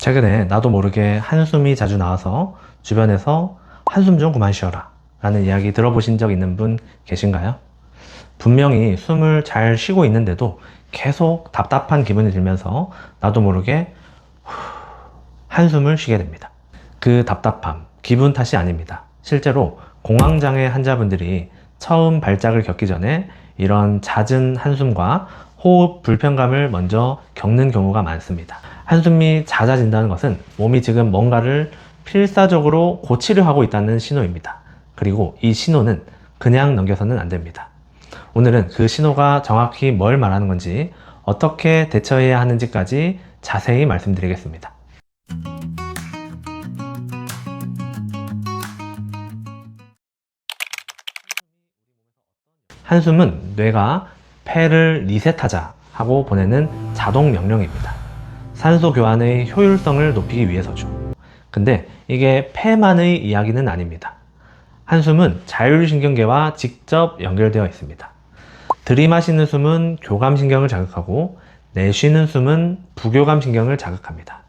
최근에 나도 모르게 한숨이 자주 나와서 주변에서 한숨 좀 그만 쉬어라 라는 이야기 들어보신 적 있는 분 계신가요? 분명히 숨을 잘 쉬고 있는데도 계속 답답한 기분이 들면서 나도 모르게 한숨을 쉬게 됩니다. 그 답답함, 기분 탓이 아닙니다. 실제로 공황장애 환자분들이 처음 발작을 겪기 전에 이런 잦은 한숨과 호흡 불편감을 먼저 겪는 경우가 많습니다. 한숨이 잦아진다는 것은 몸이 지금 뭔가를 필사적으로 고치려 하고 있다는 신호입니다. 그리고 이 신호는 그냥 넘겨서는 안 됩니다. 오늘은 그 신호가 정확히 뭘 말하는 건지, 어떻게 대처해야 하는지까지 자세히 말씀드리겠습니다. 한숨은 뇌가 폐를 리셋하자 하고 보내는 자동 명령입니다. 산소 교환의 효율성을 높이기 위해서죠. 근데 이게 폐만의 이야기는 아닙니다. 한숨은 자율신경계와 직접 연결되어 있습니다. 들이마시는 숨은 교감신경을 자극하고 내쉬는 숨은 부교감신경을 자극합니다.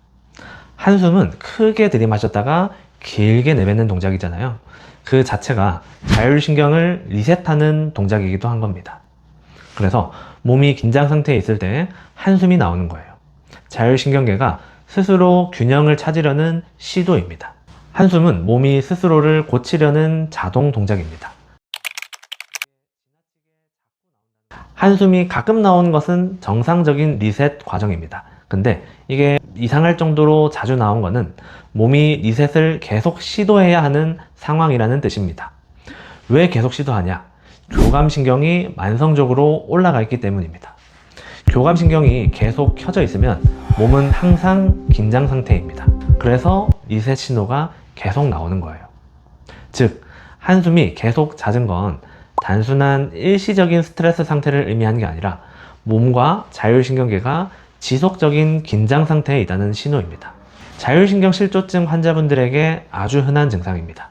한숨은 크게 들이마셨다가 길게 내뱉는 동작이잖아요. 그 자체가 자율신경을 리셋하는 동작이기도 한 겁니다. 그래서 몸이 긴장 상태에 있을 때 한숨이 나오는 거예요. 자율신경계가 스스로 균형을 찾으려는 시도입니다. 한숨은 몸이 스스로를 고치려는 자동 동작입니다. 한숨이 가끔 나오는 것은 정상적인 리셋 과정입니다. 근데 이게 이상할 정도로 자주 나온 거는 몸이 리셋을 계속 시도해야 하는 상황이라는 뜻입니다. 왜 계속 시도하냐? 교감신경이 만성적으로 올라가 있기 때문입니다. 교감신경이 계속 켜져 있으면 몸은 항상 긴장 상태입니다. 그래서 리셋 신호가 계속 나오는 거예요. 즉, 한숨이 계속 잦은 건 단순한 일시적인 스트레스 상태를 의미하는 게 아니라 몸과 자율신경계가 지속적인 긴장 상태에 있다는 신호입니다. 자율신경 실조증 환자분들에게 아주 흔한 증상입니다.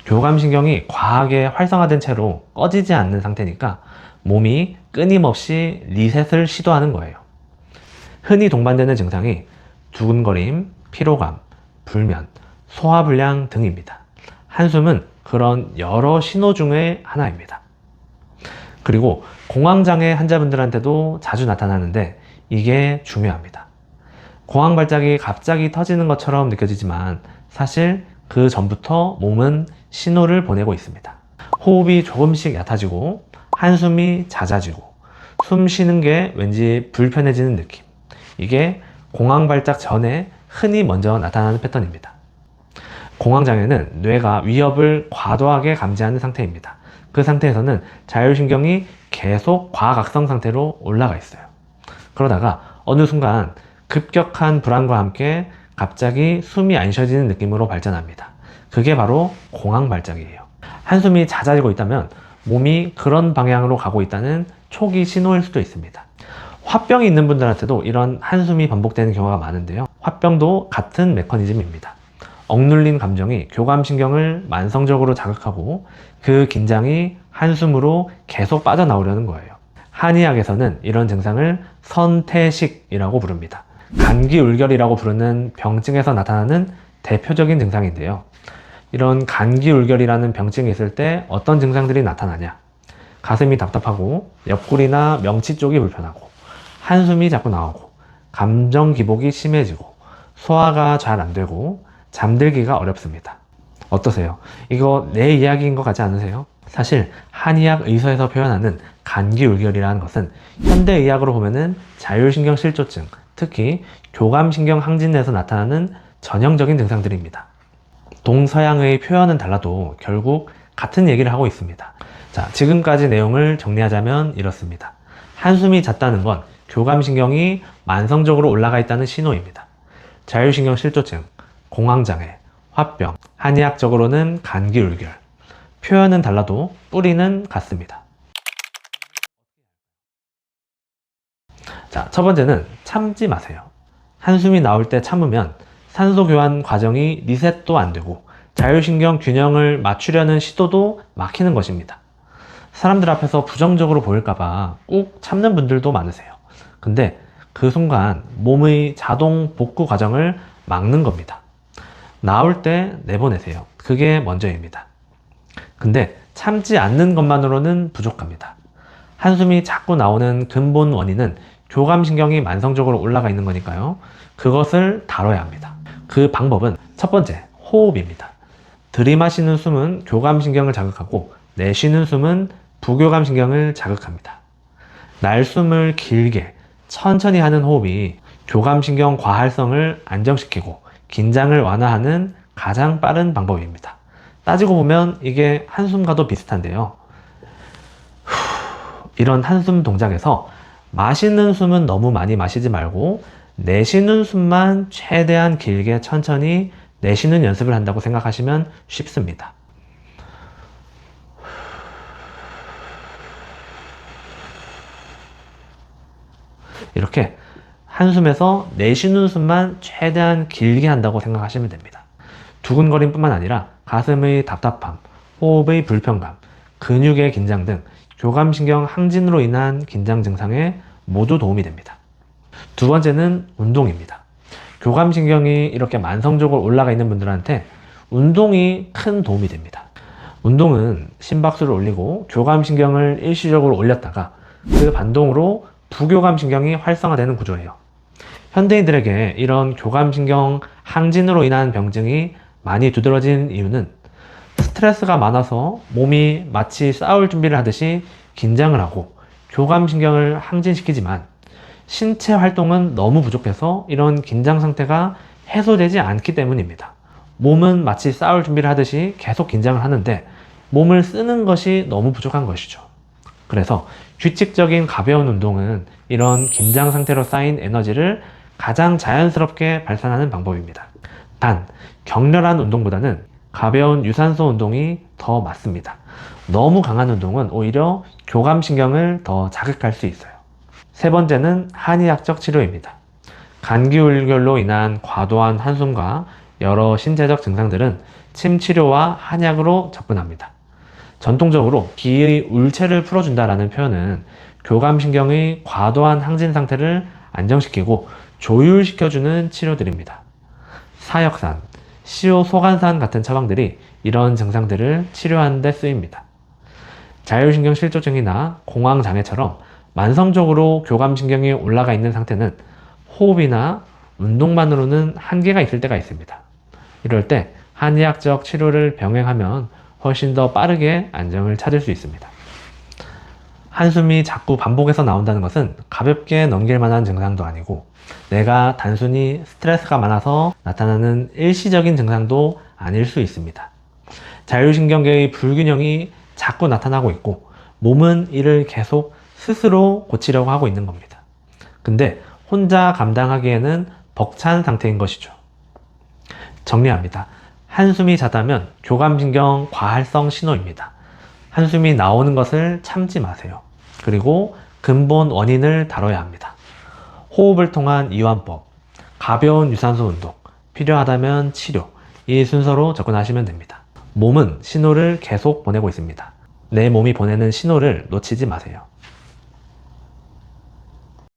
교감신경이 과하게 활성화된 채로 꺼지지 않는 상태니까 몸이 끊임없이 리셋을 시도하는 거예요. 흔히 동반되는 증상이 두근거림, 피로감, 불면, 소화불량 등입니다. 한숨은 그런 여러 신호 중에 하나입니다. 그리고 공황장애 환자분들한테도 자주 나타나는데 이게 중요합니다. 공황 발작이 갑자기 터지는 것처럼 느껴지지만 사실 그 전부터 몸은 신호를 보내고 있습니다. 호흡이 조금씩 얕아지고 한숨이 잦아지고 숨 쉬는 게 왠지 불편해지는 느낌. 이게 공황 발작 전에 흔히 먼저 나타나는 패턴입니다. 공황장애는 뇌가 위협을 과도하게 감지하는 상태입니다. 그 상태에서는 자율신경이 계속 과각성 상태로 올라가 있어요. 그러다가 어느 순간 급격한 불안과 함께 갑자기 숨이 안 쉬어지는 느낌으로 발전합니다. 그게 바로 공황 발작이에요. 한숨이 잦아지고 있다면 몸이 그런 방향으로 가고 있다는 초기 신호일 수도 있습니다. 화병이 있는 분들한테도 이런 한숨이 반복되는 경우가 많은데요. 화병도 같은 메커니즘입니다. 억눌린 감정이 교감신경을 만성적으로 자극하고 그 긴장이 한숨으로 계속 빠져나오려는 거예요. 한의학에서는 이런 증상을 선태식이라고 부릅니다. 감기울결이라고 부르는 병증에서 나타나는 대표적인 증상인데요. 이런 감기울결이라는 병증이 있을 때 어떤 증상들이 나타나냐? 가슴이 답답하고 옆구리나 명치 쪽이 불편하고 한숨이 자꾸 나오고 감정 기복이 심해지고 소화가 잘 안 되고 잠들기가 어렵습니다. 어떠세요? 이거 내 이야기인 것 같지 않으세요? 사실 한의학 의서에서 표현하는 감기울결이라는 것은 현대의학으로 보면은 자율신경 실조증, 특히 교감신경 항진에서 나타나는 전형적인 증상들입니다. 동서양의 표현은 달라도 결국 같은 얘기를 하고 있습니다. 자, 지금까지 내용을 정리하자면 이렇습니다. 한숨이 잦다는 건 교감신경이 만성적으로 올라가 있다는 신호입니다. 자율신경 실조증, 공황장애, 화병, 한의학적으로는 감기울결. 표현은 달라도 뿌리는 같습니다. 자, 첫 번째는 참지 마세요. 한숨이 나올 때 참으면 산소 교환 과정이 리셋도 안 되고 자율신경 균형을 맞추려는 시도도 막히는 것입니다. 사람들 앞에서 부정적으로 보일까봐 꾹 참는 분들도 많으세요. 근데 그 순간 몸의 자동 복구 과정을 막는 겁니다. 나올 때 내보내세요. 그게 먼저입니다. 근데 참지 않는 것만으로는 부족합니다. 한숨이 자꾸 나오는 근본 원인은 교감신경이 만성적으로 올라가 있는 거니까요. 그것을 다뤄야 합니다. 그 방법은 첫 번째, 호흡입니다. 들이마시는 숨은 교감신경을 자극하고 내쉬는 숨은 부교감신경을 자극합니다. 날숨을 길게 천천히 하는 호흡이 교감신경 과활성을 안정시키고 긴장을 완화하는 가장 빠른 방법입니다. 따지고 보면 이게 한숨과도 비슷한데요. 이런 한숨 동작에서 마시는 숨은 너무 많이 마시지 말고 내쉬는 숨만 최대한 길게 천천히 내쉬는 연습을 한다고 생각하시면 쉽습니다. 이렇게 한숨에서 내쉬는 숨만 최대한 길게 한다고 생각하시면 됩니다. 두근거림 뿐만 아니라 가슴의 답답함, 호흡의 불편감, 근육의 긴장 등 교감신경 항진으로 인한 긴장 증상에 모두 도움이 됩니다. 두 번째는 운동입니다. 교감신경이 이렇게 만성적으로 올라가 있는 분들한테 운동이 큰 도움이 됩니다. 운동은 심박수를 올리고 교감신경을 일시적으로 올렸다가 그 반동으로 부교감신경이 활성화되는 구조예요. 현대인들에게 이런 교감신경 항진으로 인한 병증이 많이 두드러진 이유는 스트레스가 많아서 몸이 마치 싸울 준비를 하듯이 긴장을 하고 교감신경을 항진시키지만 신체 활동은 너무 부족해서 이런 긴장 상태가 해소되지 않기 때문입니다. 몸은 마치 싸울 준비를 하듯이 계속 긴장을 하는데 몸을 쓰는 것이 너무 부족한 것이죠. 그래서 규칙적인 가벼운 운동은 이런 긴장 상태로 쌓인 에너지를 가장 자연스럽게 발산하는 방법입니다. 단, 격렬한 운동보다는 가벼운 유산소 운동이 더 맞습니다. 너무 강한 운동은 오히려 교감신경을 더 자극할 수 있어요. 세 번째는 한의학적 치료입니다. 감기울결로 인한 과도한 한숨과 여러 신체적 증상들은 침 치료와 한약으로 접근합니다. 전통적으로 기의 울체를 풀어준다라는 표현은 교감신경의 과도한 항진 상태를 안정시키고 조율시켜주는 치료들입니다. 사역산, 시오소간산 같은 처방들이 이런 증상들을 치료하는 데 쓰입니다. 자율신경 실조증이나 공황장애처럼 만성적으로 교감신경이 올라가 있는 상태는 호흡이나 운동만으로는 한계가 있을 때가 있습니다. 이럴 때 한의학적 치료를 병행하면 훨씬 더 빠르게 안정을 찾을 수 있습니다. 한숨이 자꾸 반복해서 나온다는 것은 가볍게 넘길 만한 증상도 아니고 내가 단순히 스트레스가 많아서 나타나는 일시적인 증상도 아닐 수 있습니다. 자율신경계의 불균형이 자꾸 나타나고 있고 몸은 이를 계속 스스로 고치려고 하고 있는 겁니다. 근데 혼자 감당하기에는 벅찬 상태인 것이죠. 정리합니다. 한숨이 잦다면 교감신경 과활성 신호입니다. 한숨이 나오는 것을 참지 마세요. 그리고 근본 원인을 다뤄야 합니다. 호흡을 통한 이완법, 가벼운 유산소 운동, 필요하다면 치료, 이 순서로 접근하시면 됩니다. 몸은 신호를 계속 보내고 있습니다. 내 몸이 보내는 신호를 놓치지 마세요.